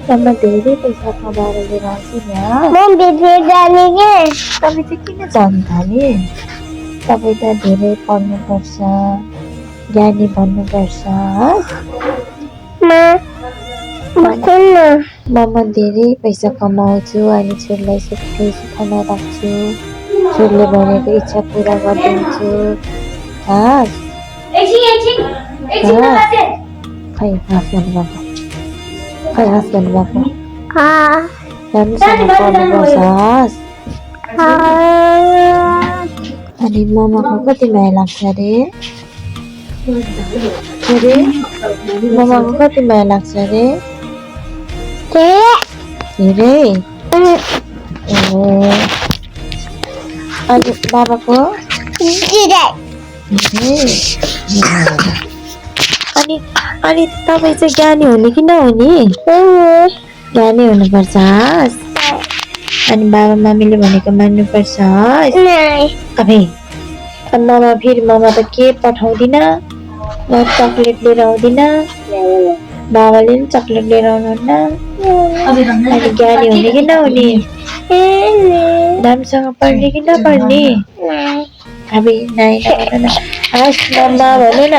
ममा धेरै पैसा कमाएर लिएर आउँछु नि। तपाईँ चाहिँ किन जानु थाले? तपाईँ त धेरै पढ्नुपर्छ, ज्ञानी बन्नुपर्छ। ममा धेरै पैसा कमाउँछु अनि छोरीलाई सुखी सुखमा राख्छु, छोरीले भनेको इच्छा पुरा गरिदिन्छु। खै हाँस गर्नुभएको, राम्रोसँग पढ्नुपर्छ। अनि ममाको कति माया लाग्छ अरे? ममाको कति माया लाग्छ अरे? धेरै। अनि बाबाको अनि तपाईँ चाहिँ ज्ञानी हुने कि नहुने? ज्ञानी हुनुपर्छ। अनि बाबा मम्मीले भनेको मान्नुपर्छ। अनि ममा फेरि ममा त के पठाउँदिन, म चक्लेट लिएर आउँदिन, बाबाले पनि चक्लेट लिएर आउनुहुन्न। अनि ज्ञानी हुने कि नहुने? राम्रोसँग पढ्ने कि नपढ्ने? अब नाइ नभन न, मम्मा भनौँ न।